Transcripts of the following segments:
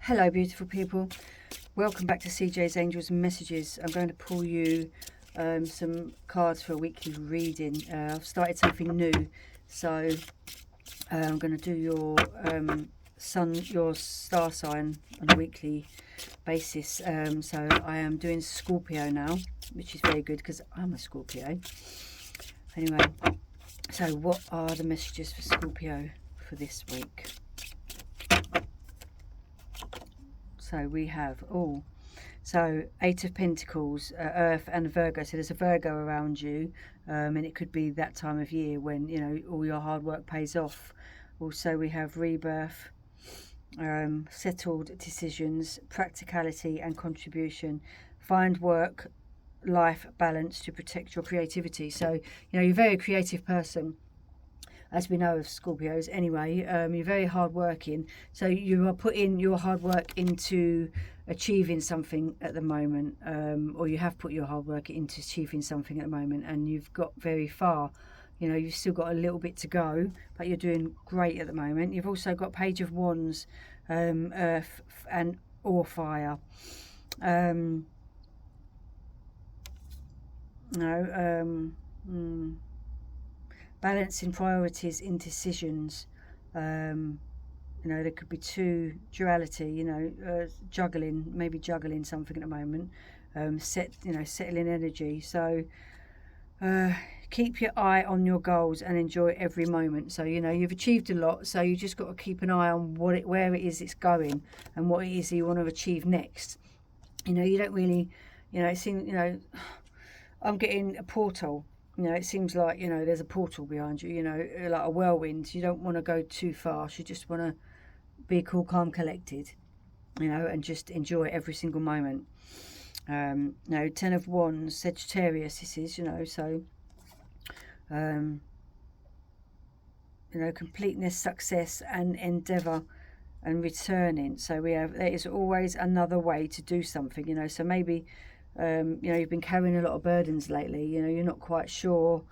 Hello beautiful people, welcome back to CJ's Angels and Messages. I'm going to pull you some cards for a weekly reading. I've started something new, so I'm going to do your your star sign on a weekly basis. So I am doing Scorpio now, which is very good because I'm a Scorpio. Anyway, so what are the messages for Scorpio for this week? So we have, so Eight of Pentacles, Earth and Virgo. So there's a Virgo around you, and it could be that time of year when, you know, all your hard work pays off. Also we have rebirth, settled decisions, practicality and contribution. Find work-life balance to protect your creativity. So, you know, you're a very creative person, as we know of Scorpios anyway. You're very hardworking, so you are putting your hard work into achieving something at the moment, or you have put your hard work into achieving something at the moment, and you've got very far. You know, you've still got a little bit to go, but you're doing great at the moment. You've also got Page of Wands, Earth or Fire. Balancing priorities in decisions. You know, there could be two duality, you know, maybe juggling something at the moment. Settling energy. So keep your eye on your goals and enjoy every moment. So, you know, you've achieved a lot, so you just got to keep an eye on where it is it's going and what it is you want to achieve next. You know, you don't really, you know, it seems, you know, I'm getting a portal. You know, it seems like, you know, there's a portal behind you, you know, like a whirlwind. You don't want to go too fast. You just want to be cool, calm, collected, you know, and just enjoy every single moment. You know, Ten of Wands, Sagittarius, this is, you know, so, you know, completeness, success and endeavour and returning. So we have, there is always another way to do something, you know, so maybe, you know, you've been carrying a lot of burdens lately. You know, you're not quite sure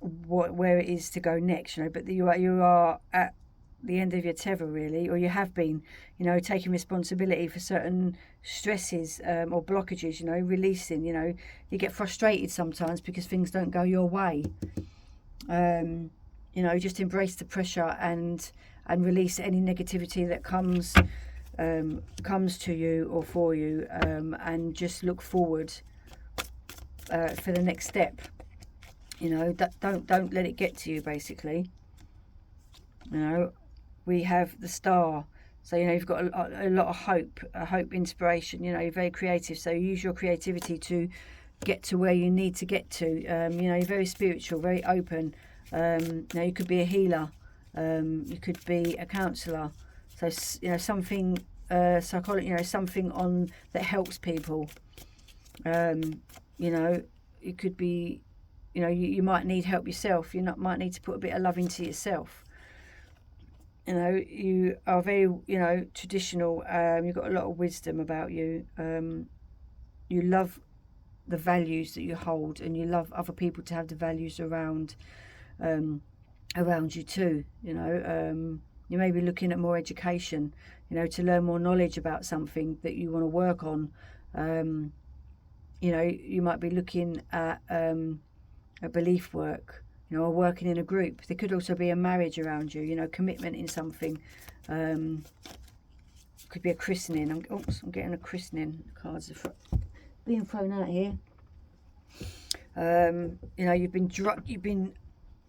where it is to go next, you know, but you are at the end of your tether, really, or you have been, you know, taking responsibility for certain stresses or blockages, you know, releasing. You know, you get frustrated sometimes because things don't go your way. You know, just embrace the pressure and release any negativity that comes to you or for you, and just look forward for the next step. You know, don't let it get to you, basically. You know, we have the Star, so, you know, you've got a lot of hope, inspiration. You know, you're very creative, so use your creativity to get to where you need to get to. You know, you're very spiritual, very open. You know, you could be a healer, you could be a counsellor. So, you know, something psychology, you know, something on that helps people. You know, it could be, you know, you might need help yourself. Might need to put a bit of love into yourself. You know, you are very, you know, traditional. You've got a lot of wisdom about you. You love the values that you hold, and you love other people to have the values around you too. You know, you may be looking at more education, you know, to learn more knowledge about something that you want to work on. You know, you might be looking at belief work, you know, or working in a group. There could also be a marriage around you, you know, commitment in something. Could be a christening. I'm getting a christening. Cards are being thrown out here. You know, you've been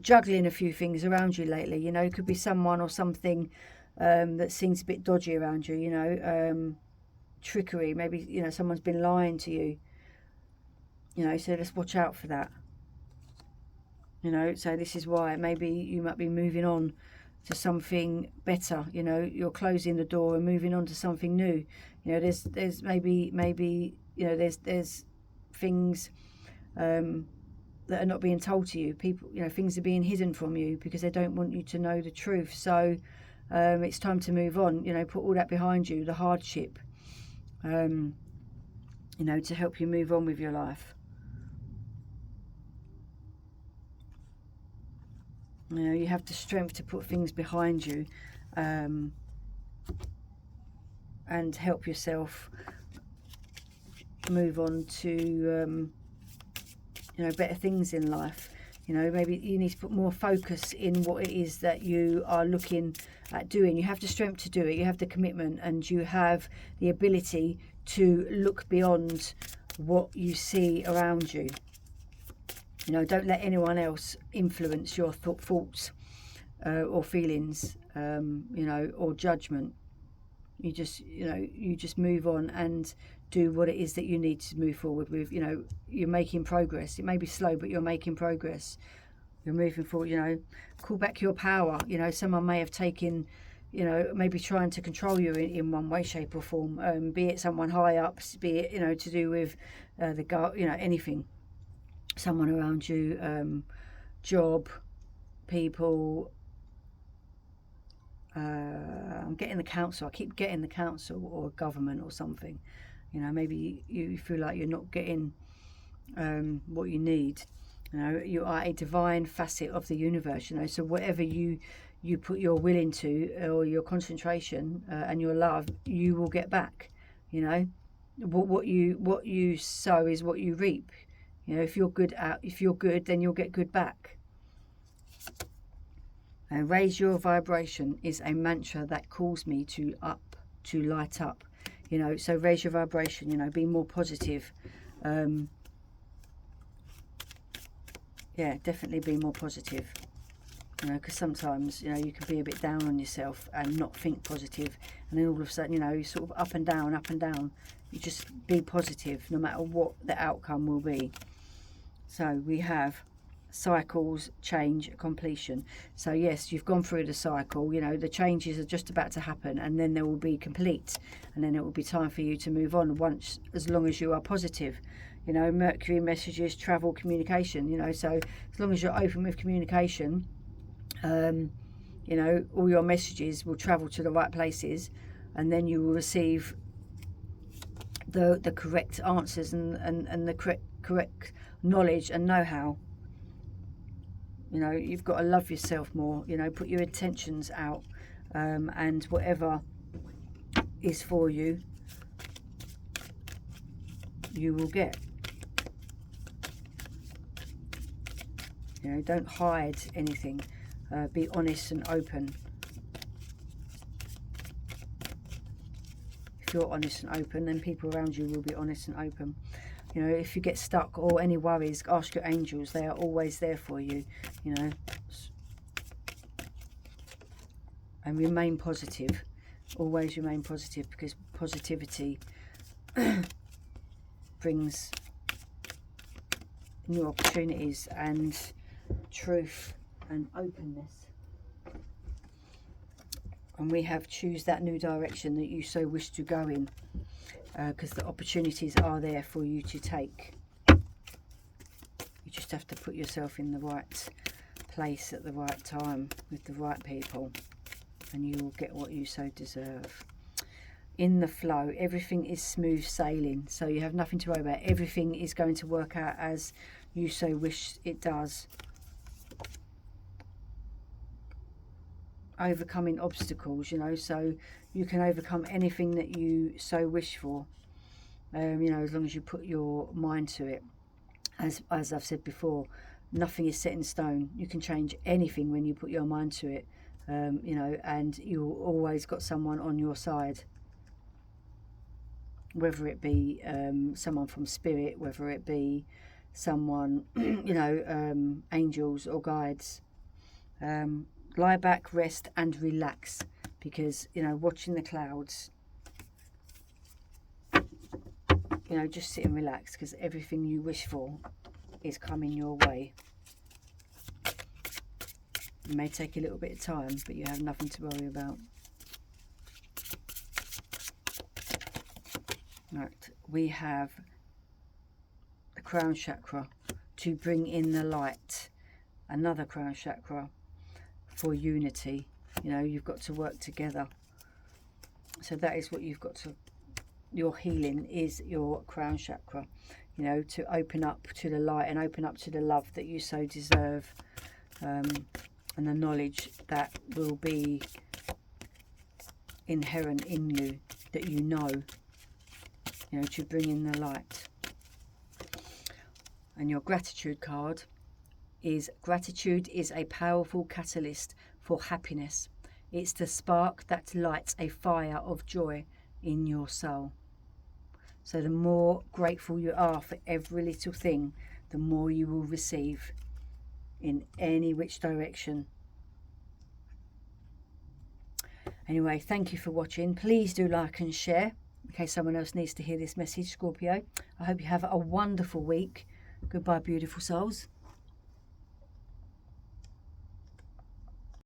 juggling a few things around you lately. You know, it could be someone or something that seems a bit dodgy around you. You know, trickery. Maybe, you know, someone's been lying to you. You know, so let's watch out for that. You know, so this is why maybe you might be moving on to something better. You know, you're closing the door and moving on to something new. You know, there's maybe you know, there's things that are not being told to you. People, you know, things are being hidden from you because they don't want you to know the truth. So it's time to move on. You know, put all that behind you, the hardship, you know, to help you move on with your life. You know, you have the strength to put things behind you. and help yourself move on to you know, better things in life. You know, maybe you need to put more focus in what it is that you are looking at doing. You have the strength to do it, you have the commitment, and you have the ability to look beyond what you see around you. You know, don't let anyone else influence your thoughts or feelings, you know, or judgment. You just, you know, you just move on and do what it is that you need to move forward with. You know, you're making progress. It may be slow, but you're making progress. You're moving forward. You know, call back your power. You know, someone may have taken, you know, maybe trying to control you in one way, shape or form, be it someone high up, be it, you know, to do with you know, anything, someone around you, job, people. I'm getting the council. I keep getting the council or government or something. You know, maybe you feel like you're not getting what you need. You know, you are a divine facet of the universe. You know, so whatever you put your will into, or your concentration and your love, you will get back. You know, what you sow is what you reap. You know, if you're good, then you'll get good back. And raise your vibration is a mantra that calls me to light up. You know, so raise your vibration. You know, be more positive. Yeah, definitely be more positive. You know, because sometimes, you know, you can be a bit down on yourself and not think positive, and then all of a sudden, you know, you're sort of up and down, up and down. You just be positive, no matter what the outcome will be. So we have cycles, change, completion. So yes, you've gone through the cycle. You know, the changes are just about to happen, and then they will be complete, and then it will be time for you to move on. As long as you are positive. You know, Mercury messages, travel, communication. You know, so as long as you're open with communication, you know, all your messages will travel to the right places, and then you will receive the correct answers and the correct knowledge and know-how. You know, you've got to love yourself more. You know, put your intentions out, and whatever is for you, you will get. You know, don't hide anything. Be honest and open. If you're honest and open, then people around you will be honest and open. You know, if you get stuck or any worries, ask your angels. They are always there for you, you know. And remain positive. Always remain positive, because positivity brings new opportunities and truth and openness. And we have choose that new direction that you so wish to go in, because the opportunities are there for you to take. You just have to put yourself in the right place at the right time with the right people, and you will get what you so deserve. In the flow, everything is smooth sailing, so you have nothing to worry about. Everything is going to work out as you so wish it does. Overcoming obstacles, you know, so you can overcome anything that you so wish for, you know, as long as you put your mind to it. As I've said before, nothing is set in stone. You can change anything when you put your mind to it, you know, and you've always got someone on your side, whether it be someone from spirit, whether it be someone, you know, angels or guides. Lie back, rest and relax, because, you know, watching the clouds, you know, just sit and relax, because everything you wish for is coming your way. It may take a little bit of time, but you have nothing to worry about. Right, we have the crown chakra to bring in the light. Another crown chakra for unity. You know, you've got to work together. So that is what you've got to, your healing is your crown chakra. You know, to open up to the light and open up to the love that you so deserve, and the knowledge that will be inherent in you that you know, to bring in the light. And your gratitude card is, gratitude is a powerful catalyst for happiness. It's the spark that lights a fire of joy in your soul. So the more grateful you are for every little thing, the more you will receive in any which direction. Anyway, thank you for watching. Please do like and share in case someone else needs to hear this message, Scorpio. I hope you have a wonderful week. Goodbye, beautiful souls.